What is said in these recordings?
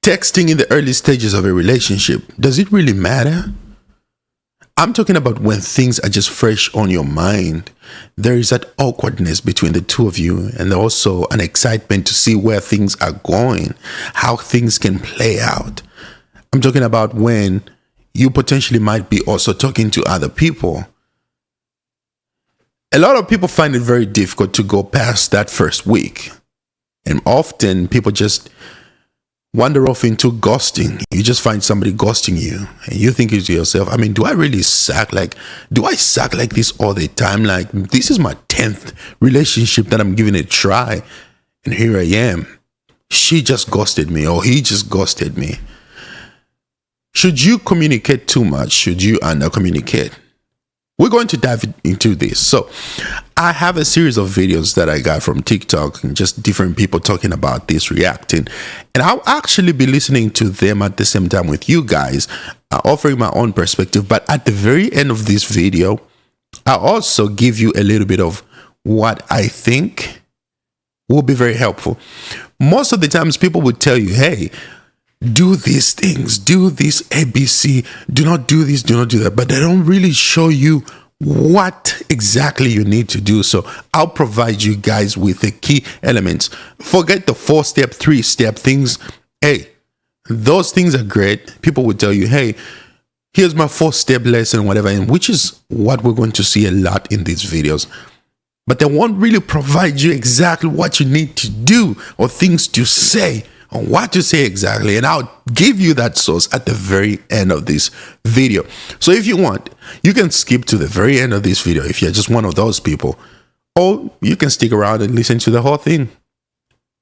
Texting in the early stages of a relationship, does it really matter? I'm talking about when things are just fresh on your mind. There is that awkwardness between the two of you, and also an excitement to see where things are going, how things can play out. I'm talking about when you potentially might be also talking to other people. A lot of people find it very difficult to go past that first week. And often people just wander off into ghosting. You just find somebody ghosting you, and you think to yourself, I mean, do I really suck? Do I suck like this all the time? Like, this is my 10th relationship that I'm giving it a try, and here I am. She just ghosted me, or he just ghosted me. Should you communicate too much? Should you under communicate? We're going to dive into this. So I have a series of videos that I got from TikTok and just different people talking about this, reacting. And I'll actually be listening to them at the same time with you guys, offering my own perspective. But at the very end of this video, I'll also give you a little bit of what I think will be very helpful. Most of the times people would tell you, hey, do these things, do this ABC, do not do this, do not do that. But they don't really show you what exactly you need to do. So I'll provide you guys with the key elements. Forget the 4-step, 3-step things. Hey, those things are great. People would tell you, hey, here's my 4-step lesson, whatever, and which is what we're going to see a lot in these videos. But they won't really provide you exactly what you need to do or things to say, or what to say exactly, and I'll give you that source at the very end of this video. So if you want, you can skip to the very end of this video if you're just one of those people, or you can stick around and listen to the whole thing.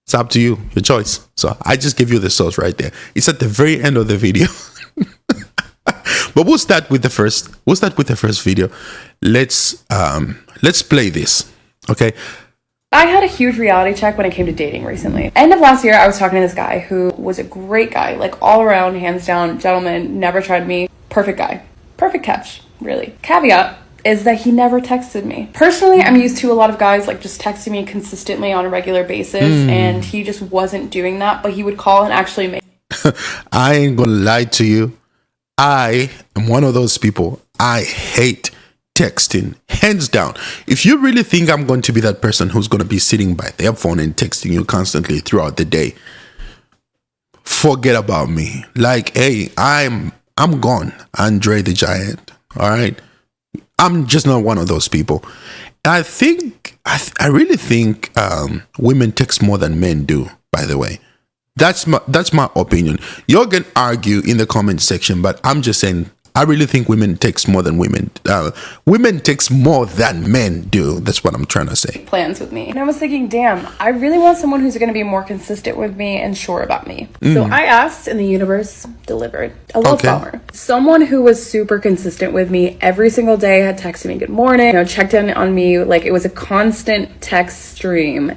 It's up to you, your choice. So I just give you the source right there. It's at the very end of the video. But we'll start with the first video. Let's play this. Okay. I had a huge reality check when it came to dating recently. End of last year, I was talking to this guy who was a great guy, like all around, hands down, gentleman, never tried me, perfect guy, perfect catch, really. Caveat is that he never texted me. Personally, I'm used to a lot of guys like just texting me consistently on a regular basis, and he just wasn't doing that, but he would call and actually make. I ain't gonna lie to you. I am one of those people. I hate texting, hands down. If you really think I'm going to be that person who's going to be sitting by their phone and texting you constantly throughout the day, forget about me. Like, hey, I'm gone, Andre the Giant. All right, I'm just not one of those people. And I really think women text more than men do. By the way, that's my opinion. You can argue in the comment section, but I'm just saying, I really think women text more than women. Women text more than men do. That's what I'm trying to say. Plans with me. And I was thinking, damn, I really want someone who's going to be more consistent with me and sure about me. So I asked, and the universe delivered. A love bomber. Someone who was super consistent with me every single day, had texted me good morning, checked in on me. Like, it was a constant text stream.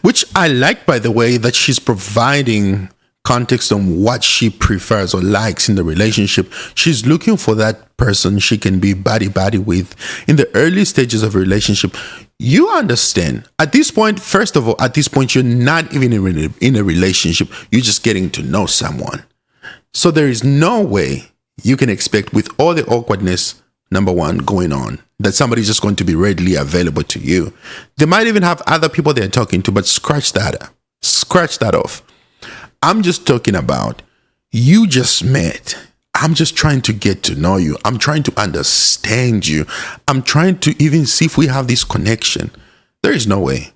Which I like, by the way, that she's providing context on what she prefers or likes in the relationship. She's looking for that person she can be buddy with in the early stages of a relationship. You understand, at this point, first of all, at this point, you're not even in a relationship. You're just getting to know someone. So there is no way you can expect, with all the awkwardness, number one, going on, that somebody's just going to be readily available to you. They might even have other people they're talking to, but scratch that off. I'm just talking about, you just met. I'm just trying to get to know you. I'm trying to understand you. I'm trying to even see if we have this connection. There is no way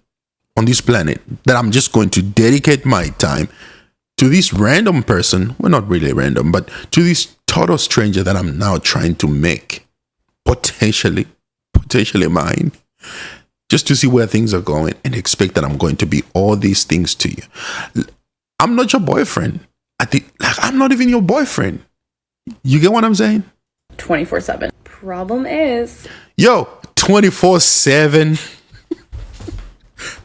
on this planet that I'm just going to dedicate my time to this random person. Well, not really random, but to this total stranger that I'm now trying to make potentially mine, just to see where things are going, and expect that I'm going to be all these things to you. I'm not your boyfriend. I'm not even your boyfriend. You get what I'm saying? 24/7. Problem is, 24/7.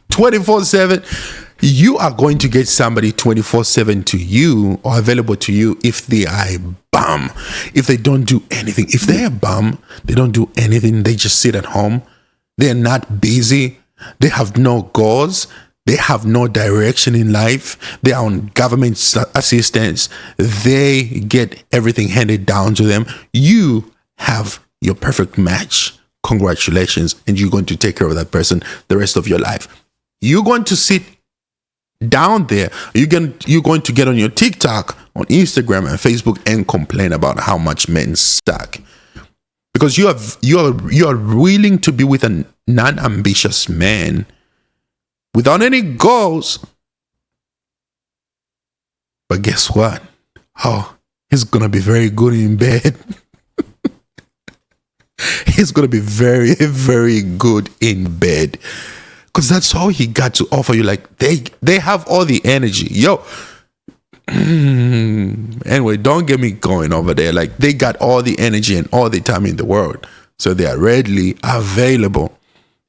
24/7. You are going to get somebody 24/7 to you, or available to you, if they are a bum. If they don't do anything. If they're a bum, they don't do anything. They just sit at home. They're not busy. They have no goals. They have no direction in life. They are on government assistance. They get everything handed down to them. You have your perfect match. Congratulations. And you're going to take care of that person the rest of your life. You're going to sit down there. You're going to get on your TikTok, on Instagram and Facebook and complain about how much men suck. Because you are willing to be with a non-ambitious man without any goals. But guess what? Oh, he's gonna be very good in bed. He's gonna be very, very good in bed. Because that's all he got to offer you. Like they have all the energy. Yo. Anyway, don't get me going over there. Like they got all the energy and all the time in the world. So they are readily available.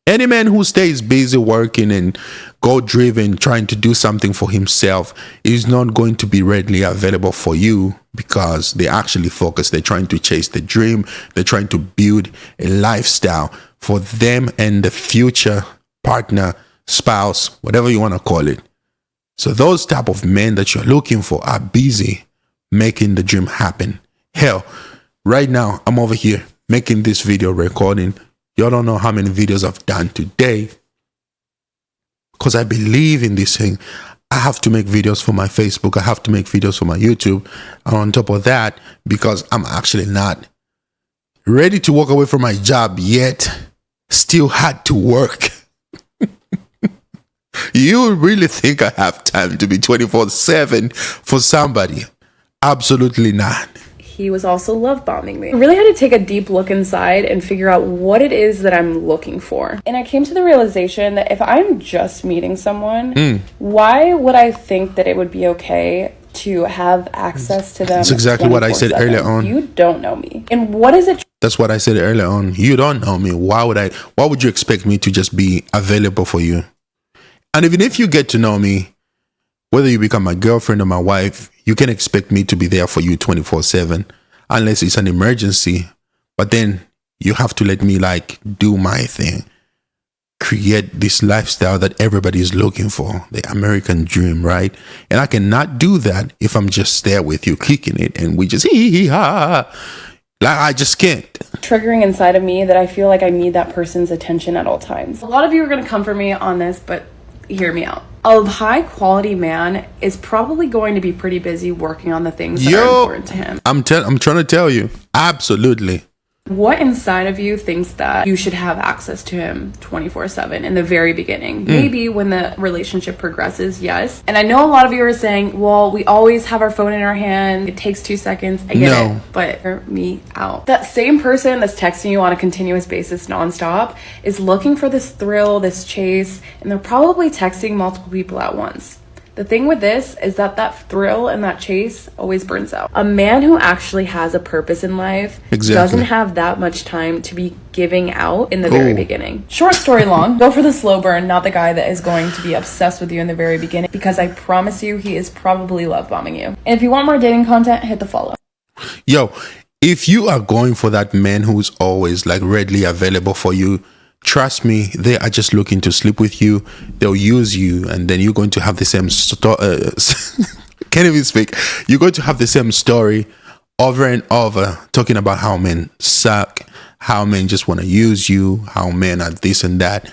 Any man who stays busy working and goal-driven, trying to do something for himself, is not going to be readily available for you, because they actually focus. They're trying to chase the dream. They're trying to build a lifestyle for them and the future partner, spouse, whatever you want to call it. So those type of men that you're looking for are busy making the dream happen. Hell, right now, I'm over here making this video recording. Y'all don't know how many videos I've done today, because I believe in this thing. I have to make videos for my Facebook. I have to make videos for my YouTube. And on top of that, because I'm actually not ready to walk away from my job yet, still had to work. You really think I have time to be 24/7 for somebody? Absolutely not. He was also love bombing me. I really had to take a deep look inside and figure out what it is that I'm looking for. And I came to the realization that if I'm just meeting someone, why would I think that it would be okay to have access to them? That's exactly what I said earlier on. You don't know me. And what is it? That's what I said earlier on. You don't know me. Why would you expect me to just be available for you? And even if you get to know me, whether you become my girlfriend or my wife, you can expect me to be there for you 24/7, unless it's an emergency. But then you have to let me like do my thing, create this lifestyle that everybody is looking for, the American dream, right? And I cannot do that if I'm just there with you, kicking it, and we just ha. Like, I just can't. Triggering inside of me that I feel like I need that person's attention at all times. A lot of you are going to come for me on this, but hear me out. A high quality man is probably going to be pretty busy working on the things that are important to him. I'm trying to tell you, absolutely. What inside of you thinks that you should have access to him 24/7 in the very beginning? Maybe when the relationship progresses, yes. And I know a lot of you are saying, well, we always have our phone in our hand. It takes 2 seconds. I get it, but hear me out. That same person that's texting you on a continuous basis nonstop is looking for this thrill, this chase, and they're probably texting multiple people at once. The thing with this is that thrill and that chase always burns out. A man who actually has a purpose in life doesn't have that much time to be giving out in the very beginning. Short story long, go for the slow burn, not the guy that is going to be obsessed with you in the very beginning, because I promise you, he is probably love bombing you. And if you want more dating content, hit the follow. Yo, if you are going for that man who's always like readily available for you, trust me, they are just looking to sleep with you. They'll use you, and then you're going to have the same can't even speak. You're going to have the same story over and over, talking about how men suck, how men just want to use you, how men are this and that.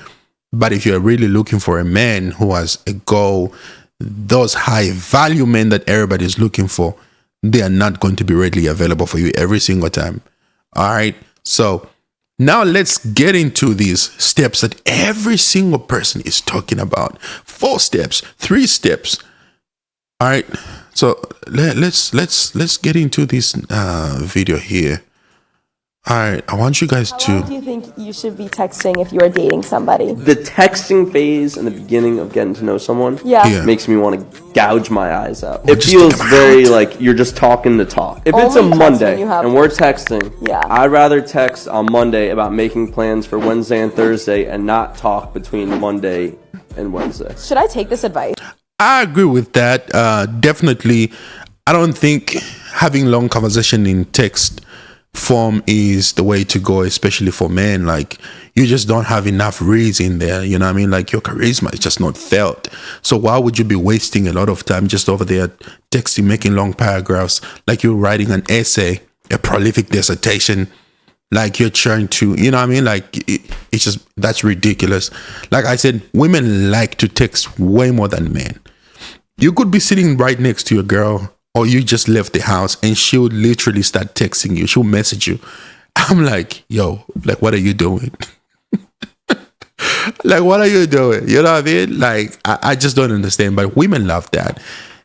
But if you're really looking for a man who has a goal, those high value men that everybody's looking for, they are not going to be readily available for you every single time. All right. So now let's get into these steps that every single person is talking about. 4 steps, 3 steps. All right. So let's get into this video here. All right. I want you guys to. How long do you think you should be texting if you are dating somebody? The texting phase in the beginning of getting to know someone makes me want to gouge my eyes out. It feels very like you're just talking to talk. If it's a Monday and we're texting, I'd rather text on Monday about making plans for Wednesday and Thursday and not talk between Monday and Wednesday. Should I take this advice? I agree with that. Definitely. I don't think having long conversation in text form is the way to go, especially for men. Like, you just don't have enough reads in there, you know what I mean? Like, your charisma is just not felt. So why would you be wasting a lot of time just over there texting, making long paragraphs, like you're writing an essay, a prolific dissertation, like you're trying to, you know what I mean? Like, it's just, that's ridiculous. Like I said, women like to text way more than men. You could be sitting right next to your girl, or you just left the house, and she'll literally start texting you. She'll message you. I'm like, yo, like, what are you doing? Like, what are you doing? You know what I mean? Like, I just don't understand. But women love that.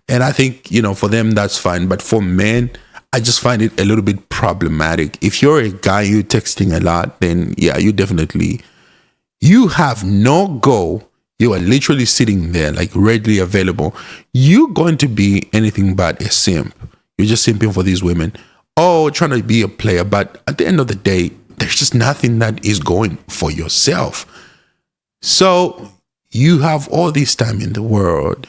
And I think, you know, for them, that's fine. But for men, I just find it a little bit problematic. If you're a guy, you're texting a lot, then yeah, you have no goal. You are literally sitting there, like, readily available. You're going to be anything but a simp. You're just simping for these women. Oh, trying to be a player. But at the end of the day, there's just nothing that is going for yourself. So you have all this time in the world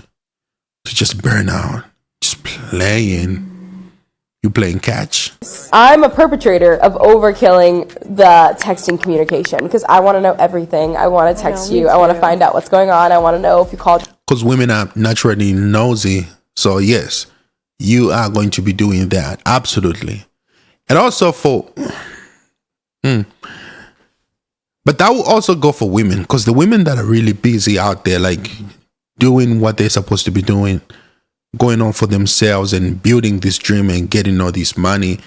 to just burn out, just playing. You playing catch? I'm a perpetrator of overkilling the texting communication because I want to know everything. I want to text you. I want to find out what's going on. I want to know if you called. Because women are naturally nosy. So yes, you are going to be doing that. Absolutely. And also but that will also go for women, because the women that are really busy out there, like doing what they're supposed to be doing, going on for themselves and building this dream and getting all this money,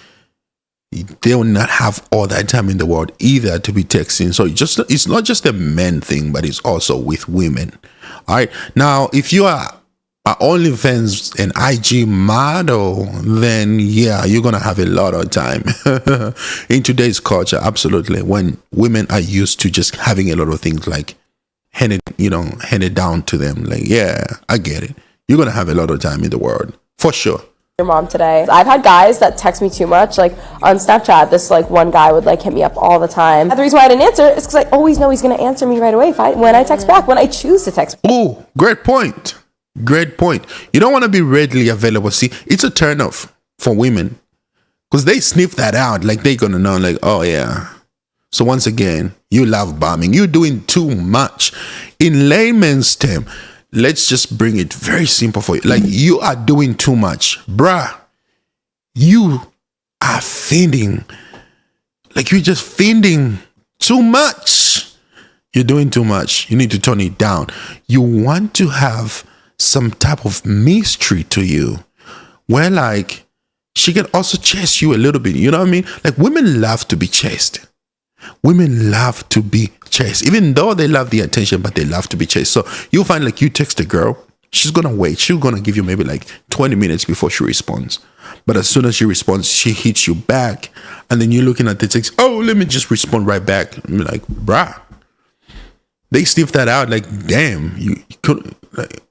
they will not have all that time in the world either to be texting. So it's not just a men thing, but it's also with women. All right. Now, if you are OnlyFans and IG model, then yeah, you're gonna have a lot of time in today's culture. Absolutely, when women are used to just having a lot of things like handed down to them. Like, yeah, I get it. You're gonna have a lot of time in the world for sure. Your mom today. I've had guys that text me too much. Like on Snapchat, this like one guy would like hit me up all the time. The reason why I didn't answer is because I always know he's gonna answer me right away when I text back, when I choose to text. Oh, great point. Great point. You don't want to be readily available. See, it's a turn off for women because they sniff that out. Like, they're going to know, like, oh, yeah. So once again, you love bombing. You're doing too much. In layman's term, let's just bring it very simple for you. Like, you are doing too much. Bruh, you are feeding. Like, you're just feeding too much. You're doing too much. You need to turn it down. You want to have some type of mystery to you where, like, she can also chase you a little bit. You know what I mean? Like, women love to be chased. Women love to be chased, even though they love the attention, but they love to be chased. So you'll find, like, you text a girl, she's gonna wait. She's gonna give you maybe like 20 minutes before she responds. But as soon as she responds, she hits you back, and then you're looking at the text. Oh, let me just respond right back. I'm like, bruh. They sniff that out. Like, damn, you could,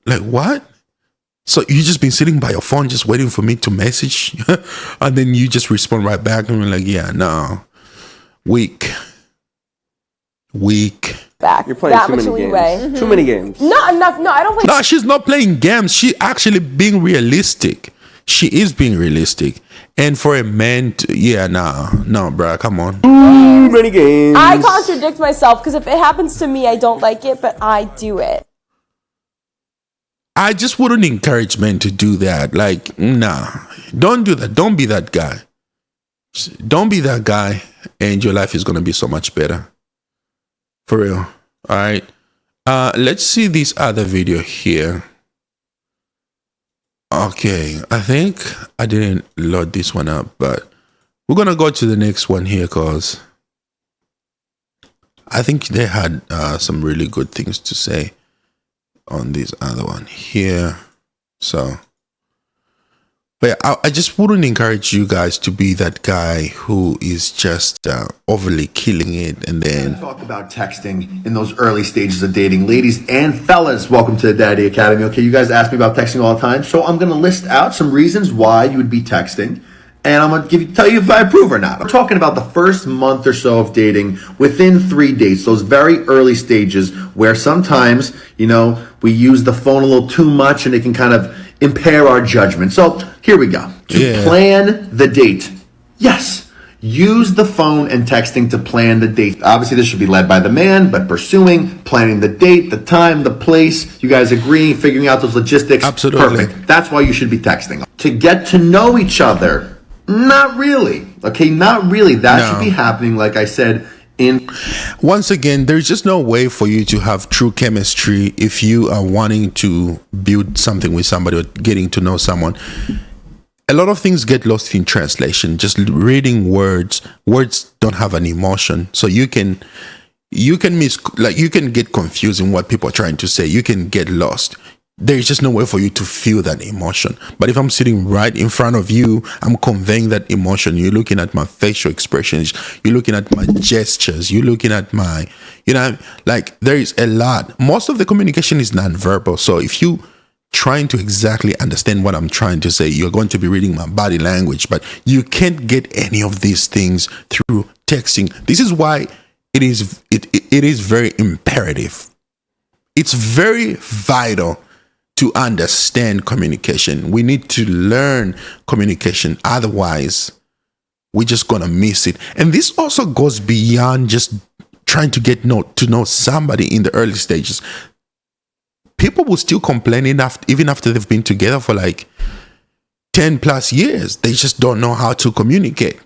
like what? So you just been sitting by your phone just waiting for me to message, and then you just respond right back, and we're like, yeah, no, weak. Back. You're playing too many games. Mm-hmm. Too many games. Not enough. No, I don't play. No, she's not playing games. She actually being realistic. She is being realistic. And for a man to, no, bro, come on. Too many games. I contradict myself because if it happens to me, I don't like it, but I do it. I just wouldn't encourage men to do that. Like, nah, don't do that. Don't be that guy. Don't be that guy, and your life is going to be so much better. For real. All right. Let's see this other video here. Okay, I think I didn't load this one up, but we're going to go to the next one here because I think they had some really good things to say on this other one here. So, but I just wouldn't encourage you guys to be that guy who is just overly killing it and then talk about texting in those early stages of dating. Ladies and fellas, welcome to the Daddy Academy. Okay, you guys ask me about texting all the time, so I'm going to list out some reasons why you would be texting, and I'm going to tell you if I approve or not. I'm talking about the first month or so of dating, within 3 dates, those very early stages where sometimes, we use the phone a little too much and it can kind of impair our judgment. So here we go. To plan the date. Yes, Use the phone and texting to plan the date. Obviously, this should be led by the man, but pursuing, planning the date, the time, the place, you guys agreeing, figuring out those logistics. Absolutely. Perfect. That's why you should be texting. To get to know each other, not really. Okay, not really. That should be happening, like I said, once again, there's just no way for you to have true chemistry if you are wanting to build something with somebody or getting to know someone. A lot of things get lost in translation. Just reading words don't have an emotion, so you can get confused in what people are trying to say. You can get lost. There's just no way for you to feel that emotion. But if I'm sitting right in front of you, I'm conveying that emotion. You're looking at my facial expressions. You're looking at my gestures. You're looking at my, there is a lot. Most of the communication is nonverbal. So if you trying to exactly understand what I'm trying to say, you're going to be reading my body language, but you can't get any of these things through texting. This is why it is very imperative. It's very vital to understand communication. We need to learn communication. Otherwise, we're just going to miss it. And this also goes beyond just trying to get to know somebody in the early stages. People will still complain even after they've been together for like 10 plus years. They just don't know how to communicate.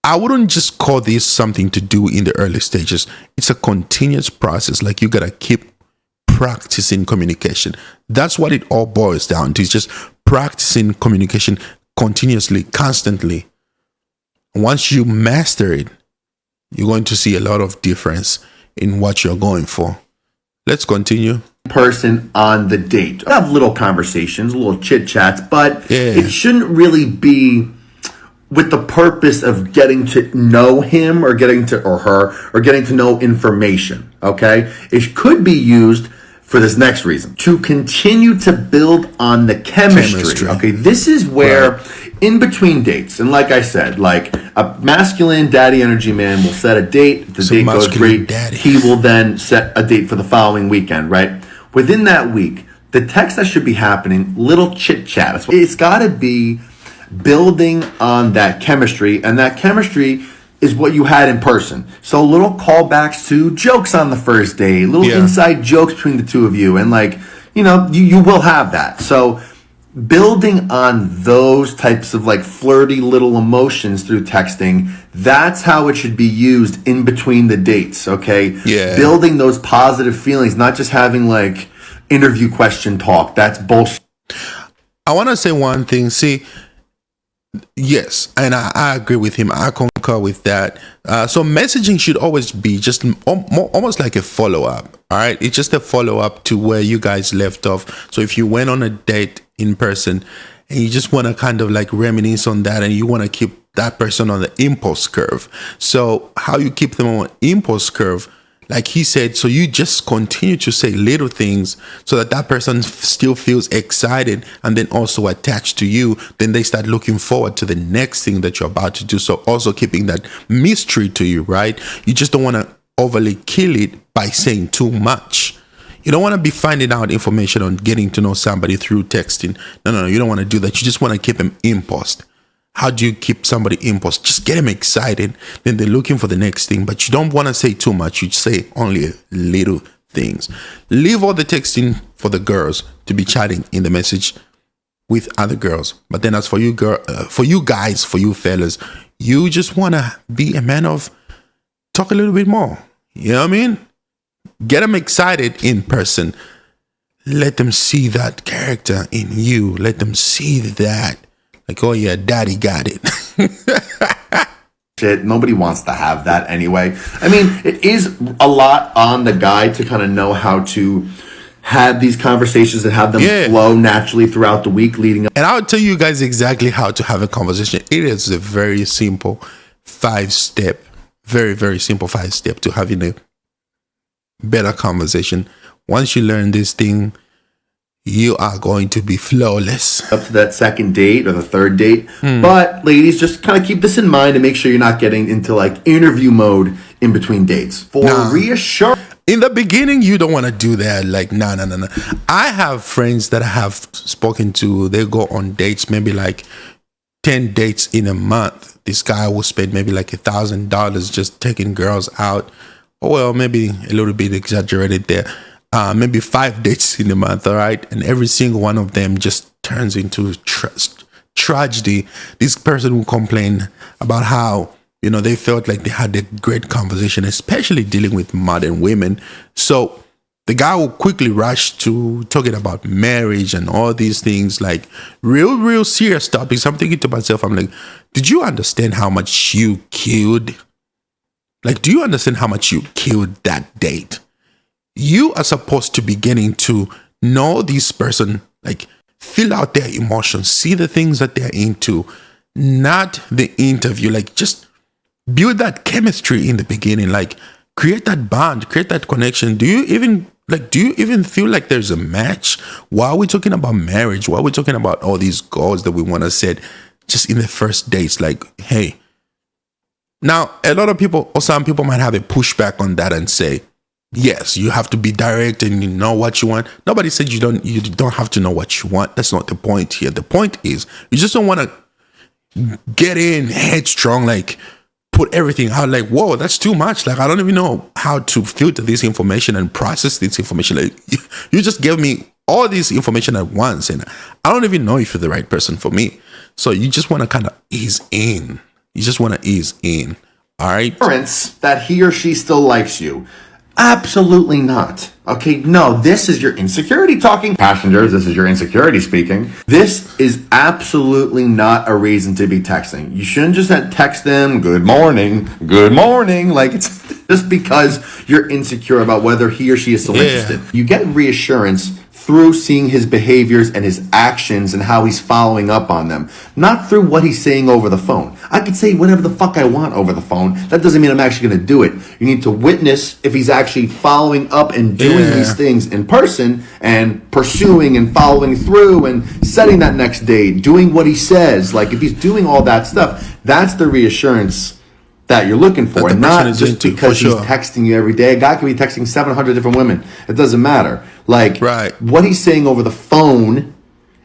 I wouldn't just call this something to do in the early stages. It's a continuous process. Like, you got to keep practicing communication. That's what it all boils down to. It's just practicing communication continuously, constantly. Once you master it, you're going to see a lot of difference in what you're going for. Let's continue. Person on the date. Have little conversations, little chit chats, but it shouldn't really be with the purpose of getting to know him or getting to or her or getting to know information. Okay, it could be used for this next reason: to continue to build on the chemistry. Okay, this is where in between dates, and like I said, like a masculine daddy energy man will set a date. If the date goes great, he will then set a date for the following weekend, right? Within that week, the text that should be happening, little chit chat. It's got to be building on that chemistry, and that chemistry is what you had in person. So little callbacks to jokes on the first day, little inside jokes between the two of you, and you will have that. So building on those types of like flirty little emotions through texting, that's how it should be used in between the dates, okay? Yeah. Building those positive feelings, not just having like interview question talk. That's bullshit. I want to say one thing. See, yes, and I agree with him. I concur with that. So messaging should always be just almost like a follow-up, all right? It's just a follow-up to where you guys left off. So if you went on a date in person and you just want to kind of like reminisce on that, and you want to keep that person on the impulse curve. So how you keep them on impulse curve, like he said, so you just continue to say little things so that that person still feels excited and then also attached to you. Then they start looking forward to the next thing that you're about to do. So also keeping that mystery to you, right? You just don't want to overly kill it by saying too much. You don't want to be finding out information on getting to know somebody through texting. No, you don't want to do that. You just want to keep them impulsed. How do you keep somebody impulsed? Just get them excited. Then they're looking for the next thing, but you don't want to say too much. You say only little things. Leave all the texting for the girls to be chatting in the message with other girls. But then as for you guys, for you fellas, you just want to be a man of talk a little bit more. You know what I mean? Get them excited in person. Let them see that character in you. Let them see that. Like, oh yeah, daddy got it. Shit, nobody wants to have that anyway. I mean, it is a lot on the guy to kind of know how to have these conversations and have them flow naturally throughout the week leading up. And I'll tell you guys exactly how to have a conversation. It is a very simple 5-step, very, very simple 5-step to having a better conversation. Once you learn this thing, you are going to be flawless. Up to that second date or the third date. But ladies, just kind of keep this in mind and make sure you're not getting into like interview mode in between dates. For reassurance. In the beginning, you don't want to do that. Like, no. I have friends that I have spoken to. They go on dates maybe like 10 dates in a month, this guy will spend maybe like $1,000 just taking girls out. Well, maybe a little bit exaggerated there. Maybe 5 dates in a month, all right? And every single one of them just turns into tragedy. This person will complain about how, they felt like they had a great conversation, especially dealing with modern women. So the guy will quickly rush to talking about marriage and all these things, like real serious topics. I'm thinking to myself, I'm like, did you understand how much you killed? Like, do you understand how much you killed that date? You are supposed to be getting to know this person, like feel out their emotions, see the things that they're into, not the interview. Like, just build that chemistry in the beginning, like create that bond, create that connection. Do you even feel like there's a match? Why are we talking about marriage? Why are we talking about all these goals that we want to set just in the first dates? Like, hey, now a lot of people or some people might have a pushback on that and say, yes, you have to be direct and you know what you want. Nobody said you don't have to know what you want. That's not the point here. The point is you just don't want to get in headstrong, like put everything out, like, whoa, that's too much. Like, I don't even know how to filter this information and process this information. Like, you just gave me all this information at once, and I don't even know if you're the right person for me. So you just want to kind of ease in. All right. That he or she still likes you. Absolutely not. Okay, no, this is your insecurity talking. Passengers, this is your insecurity speaking. This is absolutely not a reason to be texting. You shouldn't just text them, good morning. Like, it's just because you're insecure about whether he or she is still interested. You get reassurance through seeing his behaviors and his actions and how he's following up on them, not through what he's saying over the phone. I could say whatever the fuck I want over the phone. That doesn't mean I'm actually going to do it. You need to witness if he's actually following up and doing these things in person and pursuing and following through and setting that next date, doing what he says. Like, if he's doing all that stuff, that's the reassurance that you're looking for, and not just because he's texting you every day. A guy can be texting 700 different women. It doesn't matter. Like, what he's saying over the phone,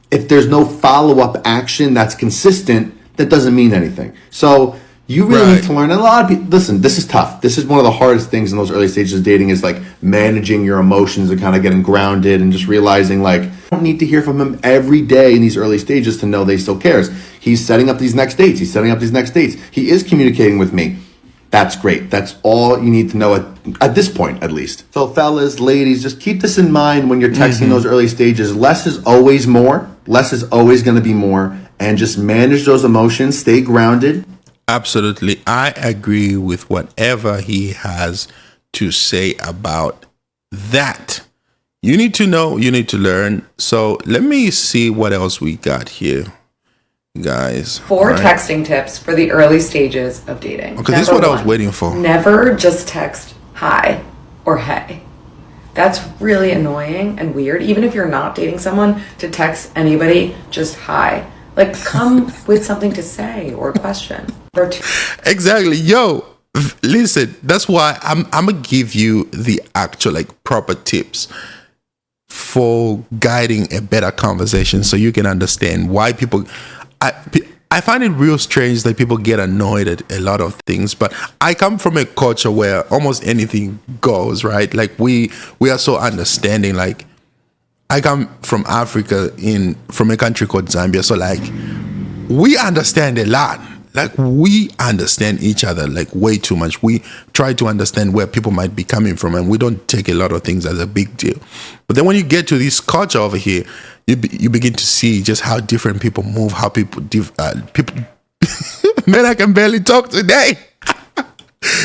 if there's no follow-up action that's consistent, that doesn't mean anything. So you really need to learn. And a lot of people, listen, this is tough. This is one of the hardest things in those early stages of dating, is like managing your emotions and kind of getting grounded and just realizing, like, I don't need to hear from him every day in these early stages to know that he still cares. He's setting up these next dates. He is communicating with me. That's great. That's all you need to know at this point, at least. So fellas, ladies, just keep this in mind when you're texting those early stages. Less is always more. Less is always going to be more. And just manage those emotions. Stay grounded. Absolutely. I agree with whatever he has to say about that. You need to know, you need to learn. So let me see what else we got here, guys. 4 texting tips for the early stages of dating. Okay, this is what I was waiting for. Never just text hi or hey. That's really annoying and weird. Even if you're not dating someone, to text anybody just hi. Like, come with something to say or a question. Exactly. Yo, listen, that's why I'm gonna give you the actual, like, proper tips for guiding a better conversation, so you can understand why people. I find it real strange that people get annoyed at a lot of things, but I come from a culture where almost anything goes, right? Like, we are so understanding. Like, I come from Africa, from a country called Zambia, so like we understand a lot. Like, we understand each other like way too much. We try to understand where people might be coming from, and we don't take a lot of things as a big deal. But then when you get to this culture over here, you begin to see just how different people move, how people man, I can barely talk today.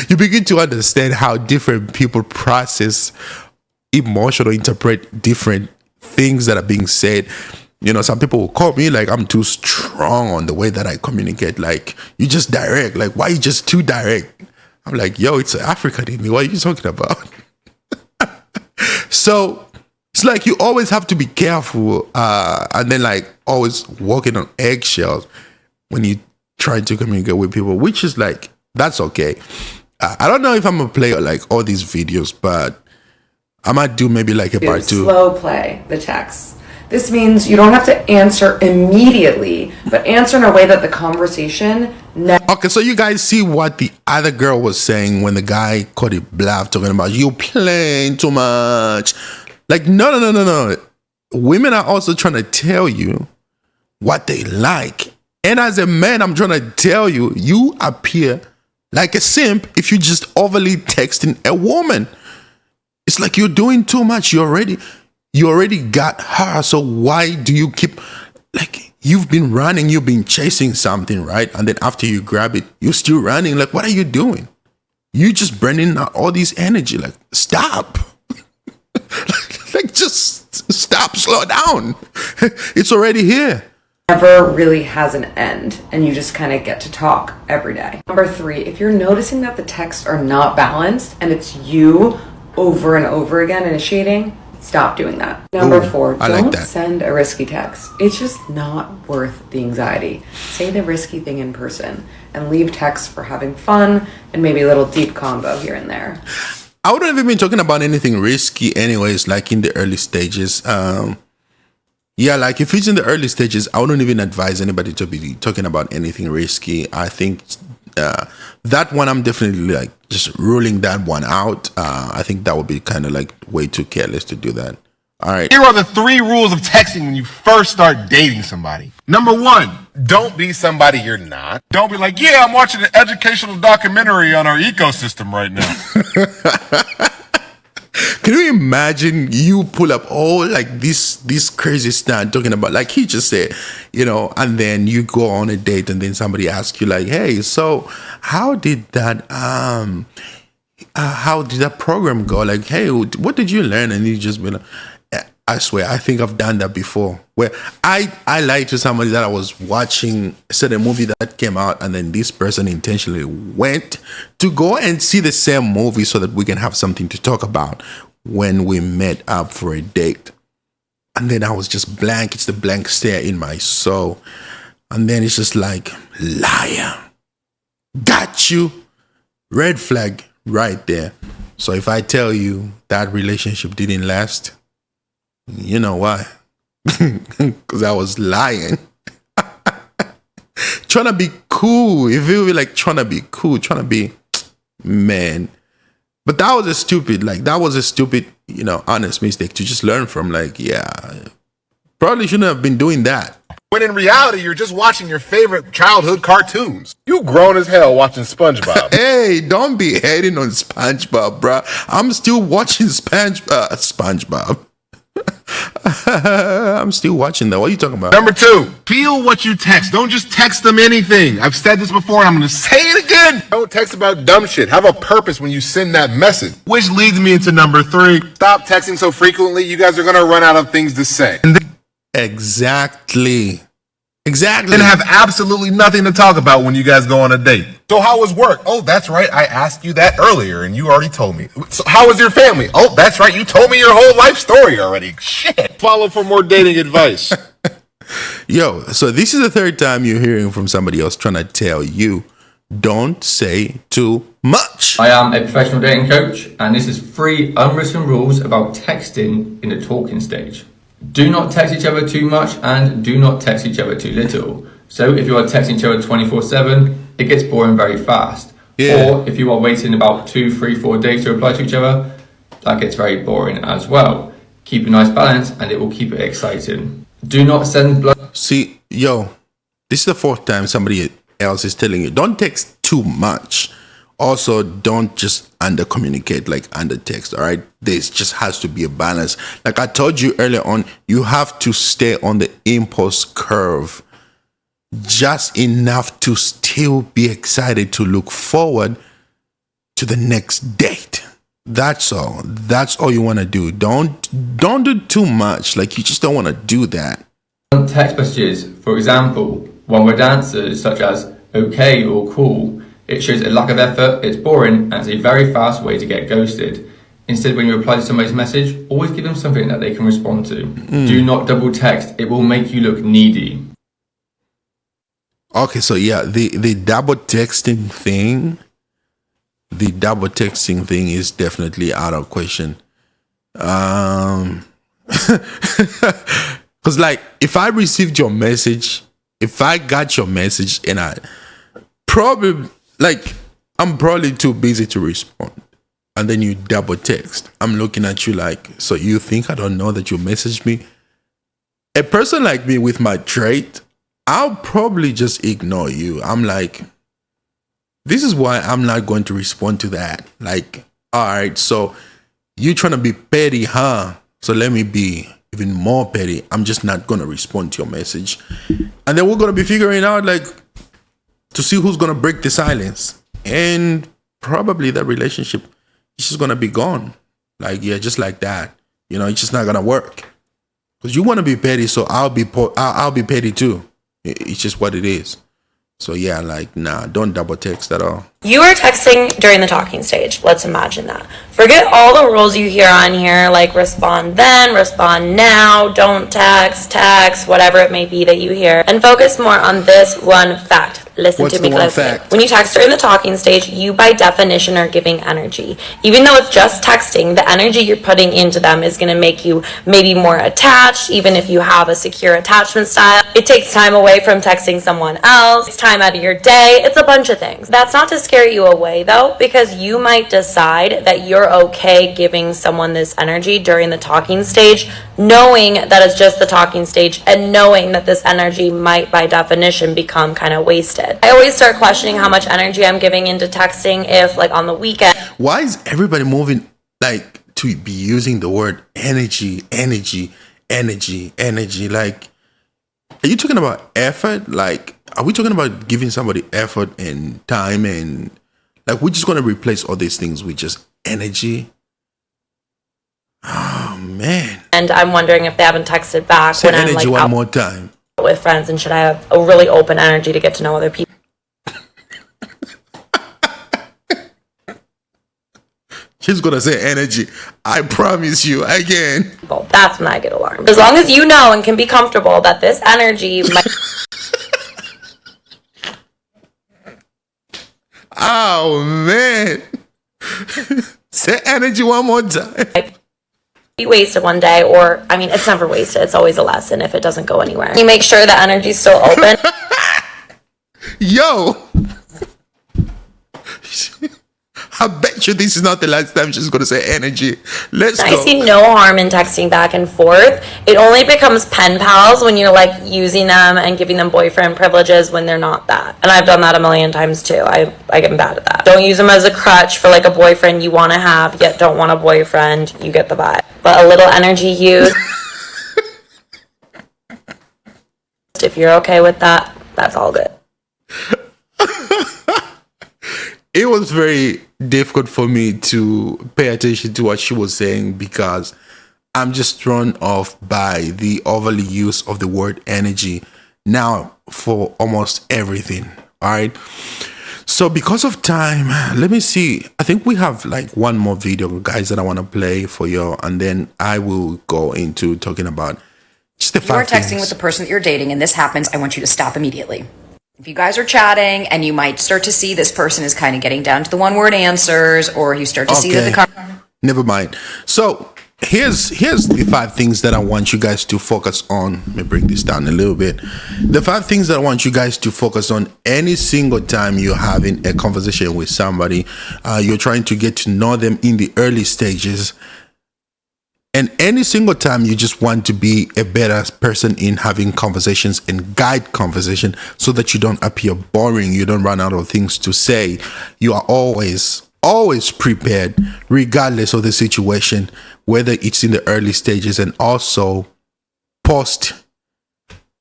You begin to understand how different people process emotional, interpret different things that are being said. You know, some people will call me like I'm too strong on the way that I communicate. Like, you just direct. Like, why you just too direct? I'm like, yo, it's Africa in me. What are you talking about? So it's like you always have to be careful, and then like always walking on eggshells when you try to communicate with people, which is like, that's okay. I don't know if I'm gonna play like all these videos, but I might do maybe like a part 2. Slow play the text. This means you don't have to answer immediately, but answer in a way that the conversation... Okay, so you guys see what the other girl was saying when the guy called it bluff, talking about you playing too much. Like, no. Women are also trying to tell you what they like. And as a man, I'm trying to tell you, you appear like a simp if you just overly texting a woman. It's like you're doing too much. You already got her. So why do you keep, like, you've been running, you've been chasing something, right? And then after you grab it, you're still running. Like, what are you doing? You just burning out all this energy. Like, stop. like, just stop, slow down. It's already here. Never really has an end, and you just kind of get to talk every day. Number 3, if you're noticing that the texts are not balanced and it's you over and over again initiating, stop doing that. Number 4, don't send a risky text. It's just not worth the anxiety. Say the risky thing in person and leave texts for having fun and maybe a little deep combo here and there. I wouldn't have been talking about anything risky anyways, like in the early stages. Yeah, like if it's in the early stages, I wouldn't even advise anybody to be talking about anything risky. I think that one, I'm definitely like just ruling that one out. I think that would be kind of like way too careless to do that. All right. Here are the 3 rules of texting when you first start dating somebody. Number 1, don't be somebody you're not. Don't be like, yeah, I'm watching an educational documentary on our ecosystem right now. Can you imagine you pull up all like this crazy stuff talking about, like he just said, you know, and then you go on a date and then somebody asks you like, hey, so how did that program go? Like, hey, what did you learn? And you just be like, I swear, I think I've done that before, where I lied to somebody that I was watching a certain movie that came out, and then this person intentionally went to go and see the same movie so that we can have something to talk about when we met up for a date. And then I was just blank. It's the blank stare in my soul. And then it's just like, liar. Got you. Red flag right there. So if I tell you that relationship didn't last, you know why? Because I was lying. Trying to be cool. You feel me? Like trying to be cool. Trying to be, man. But that was a stupid, you know, honest mistake to just learn from. Like, yeah, probably shouldn't have been doing that. When in reality, you're just watching your favorite childhood cartoons. You grown as hell watching SpongeBob. Hey, don't be hating on SpongeBob, bruh. I'm still watching SpongeBob. I'm still watching that. What are you talking about? Number 2, feel what you text. Don't just text them anything. I've said this before and I'm going to say it again. Don't text about dumb shit. Have a purpose when you send that message. Which leads me into number 3. Stop texting so frequently. You guys are going to run out of things to say. Exactly. And have absolutely nothing to talk about when you guys go on a date. So how was work? Oh, that's right. I asked you that earlier and you already told me. So how was your family? Oh, that's right. You told me your whole life story already. Shit. Follow for more dating advice. Yo, so this is the 3rd time you're hearing from somebody else trying to tell you, don't say too much. I am a professional dating coach, and this is 3 unwritten rules about texting in the talking stage. Do not text each other too much and do not text each other too little. So if you are texting each other 24/7, it gets boring very fast. Yeah. Or if you are waiting about 2, 3, 4 days to reply to each other, that gets very boring as well. Keep a nice balance and it will keep it exciting. Do not send blood. See, yo, this is the 4th time somebody else is telling you, don't text too much. Also, don't just under communicate, like under text. All right, there just has to be a balance. Like I told you earlier on, you have to stay on the impulse curve just enough to still be excited to look forward to the next date. That's all. That's all you want to do. Don't do too much. Like you just don't want to do that. Text messages, for example, one-word answers such as okay or cool. It shows a lack of effort, it's boring, and it's a very fast way to get ghosted. Instead, when you reply to somebody's message, always give them something that they can respond to. Do not double text, it will make you look needy. Okay, so yeah, the double texting thing is definitely out of question. Because, like, if I received your message, if I got your message and I'm probably too busy to respond. And then you double text. I'm looking at you like, so you think I don't know that you messaged me? A person like me with my trait, I'll probably just ignore you. I'm like, this is why I'm not going to respond to that. Like, all right, so you trying to be petty, huh? So let me be even more petty. I'm just not going to respond to your message. And then we're going to be figuring out, like, to see who's going to break the silence. And probably that relationship is just going to be gone. Like, yeah, just like that. You know, it's just not going to work. Because you want to be petty, so I'll be petty too. It's just what it is. So yeah, like, nah, don't double text at all. You are texting during the talking stage. Let's imagine that. Forget all the rules you hear on here, like respond then, respond now, don't text, whatever it may be that you hear, and focus more on this one fact. Listen to me closely. When you text during the talking stage, you by definition are giving energy. Even though it's just texting, the energy you're putting into them is going to make you maybe more attached, even if you have a secure attachment style. It takes time away from texting someone else. It's time out of your day. It's a bunch of things. That's not to scare you away though, because you might decide that you're okay giving someone this energy during the talking stage, knowing that it's just the talking stage and knowing that this energy might by definition become kind of wasted. I always start questioning how much energy I'm giving into texting if, like, on the weekend. Why is everybody moving, like, to be using the word energy? Like, are you talking about effort? Like, are we talking about giving somebody effort and time and, like, we're just going to replace all these things with just energy? Oh, man. And I'm wondering if they haven't texted back. Say when energy I'm, like, one more time. With friends, and should I have a really open energy to get to know other people? She's gonna say energy. I promise you again. Well, that's when I get alarmed. As long as you know and can be comfortable that this energy might... Oh man. Say energy one more time. Be wasted one day, or I mean, it's never wasted. It's always a lesson if it doesn't go anywhere. You make sure the energy's still open. Yo, I bet you this is not the last time she's gonna say energy. Let's go. I see no harm in texting back and forth. It only becomes pen pals when you're like using them and giving them boyfriend privileges when they're not that. And I've done that a million times too. I get bad at that. Don't use them as a crutch for like a boyfriend you want to have yet don't want a boyfriend. You get the vibe. But a little energy used. If you're okay with that, that's all good. It was very difficult for me to pay attention to what she was saying because I'm just thrown off by the overly use of the word energy now for almost everything. All right. So because of time, let me see. I think we have like one more video, guys, that I want to play for you. And then I will go into talking about just the fact you're texting with the person that you're dating and this happens, I want you to stop immediately. If you guys are chatting and you might start to see this person is kind of getting down to the one-word answers, or you start to see that the never mind. So here's the 5 things that I want you guys to focus on. Let me bring this down a little bit. The 5 things that I want you guys to focus on any single time you're having a conversation with somebody, you're trying to get to know them in the early stages. And any single time you just want to be a better person in having conversations and guide conversation so that you don't appear boring, you don't run out of things to say. You are always prepared regardless of the situation, whether it's in the early stages and also post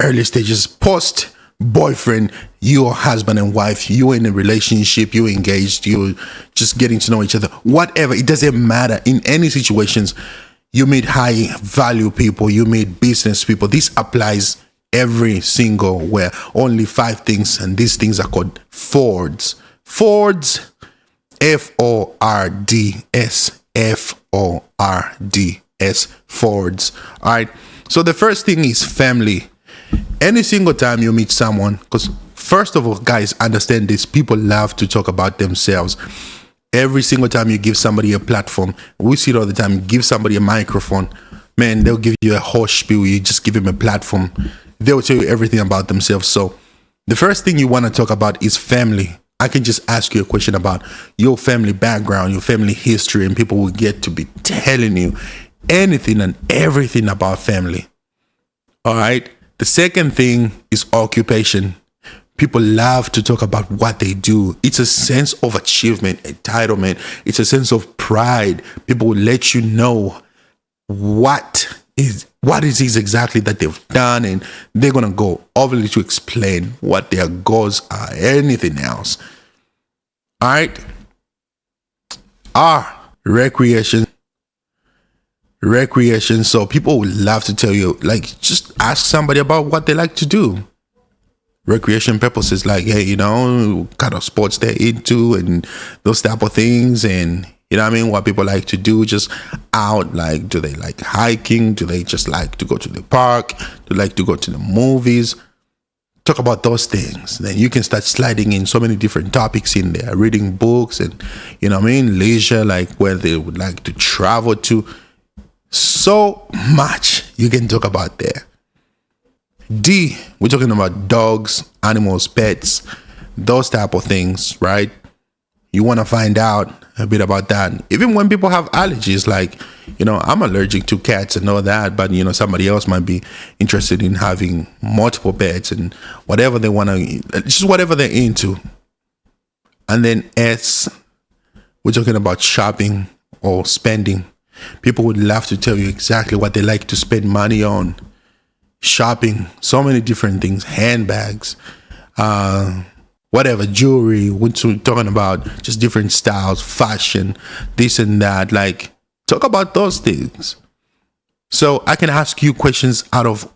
early stages, post boyfriend, you're husband and wife, you're in a relationship, you're engaged, you're just getting to know each other, whatever. It doesn't matter. In any situations, you meet high value people, you meet business people. This applies every single where. Only 5 things, and these things are called Fords. Fords, F-O-R-D-S, F-O-R-D-S, Fords. All right. So the first thing is family. Any single time you meet someone, because first of all, guys, understand this, people love to talk about themselves. Every single time you give somebody a platform, we see it all the time, give somebody a microphone, man, they'll give you a whole spiel. You just give them a platform. They'll tell you everything about themselves. So the first thing you want to talk about is family. I can just ask you a question about your family background, your family history, and people will get to be telling you anything and everything about family. All right. The second thing is occupation. People love to talk about what they do. It's a sense of achievement, entitlement. It's a sense of pride. People will let you know what is exactly that they've done, and they're gonna go overly to explain what their goals are, anything else. All right. Recreation. So people would love to tell you, like, just ask somebody about what they like to do. Recreation purposes, like, hey, you know, kind of sports they're into and those type of things, and you know what I mean, what people like to do just out. Like, do they like hiking? Do they just like to go to the park? Do they like to go to the movies? Talk about those things. Then you can start sliding in so many different topics in there. Reading books and, you know what I mean, leisure, like where they would like to travel to. So much you can talk about there. D, we're talking about dogs, animals, pets, those type of things, right? You want to find out a bit about that. Even when people have allergies, like, you know, I'm allergic to cats and all that, but, you know, somebody else might be interested in having multiple pets and whatever they want to, just whatever they're into. And then S, we're talking about shopping or spending. People would love to tell you exactly what they like to spend money on. Shopping, so many different things, handbags, whatever, jewelry. We're talking about just different styles, fashion, this and that. Like, talk about those things. So I can ask you questions out of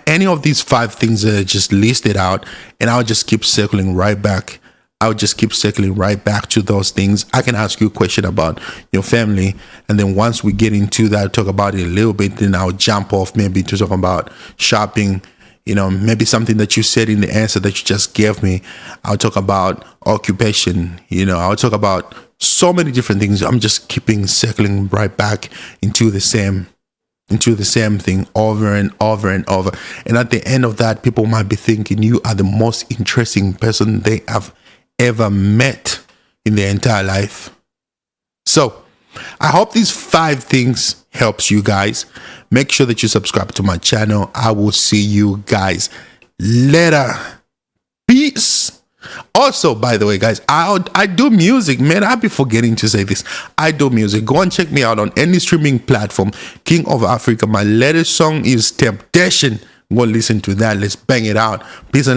any of these 5 things that I just listed out, and I'll just keep circling right back. I'll just keep circling right back to those things. I can ask you a question about your family, and then once we get into that, talk about it a little bit, then I'll jump off maybe to talk about shopping, you know, maybe something that you said in the answer that you just gave me. I'll talk about occupation, you know, I'll talk about so many different things. I'm just keeping circling right back into the same thing over and over and over. And at the end of that, people might be thinking you are the most interesting person they have ever met in their entire life. So I hope these 5 things helps you guys. Make sure that you subscribe to my channel. I will see you guys later. Peace. Also, by the way, guys, I do music, man. I'll be forgetting to say this. I do music. Go and check me out on any streaming platform. King of Africa. My latest song is Temptation. Go listen to that. Let's bang it out. Peace and love.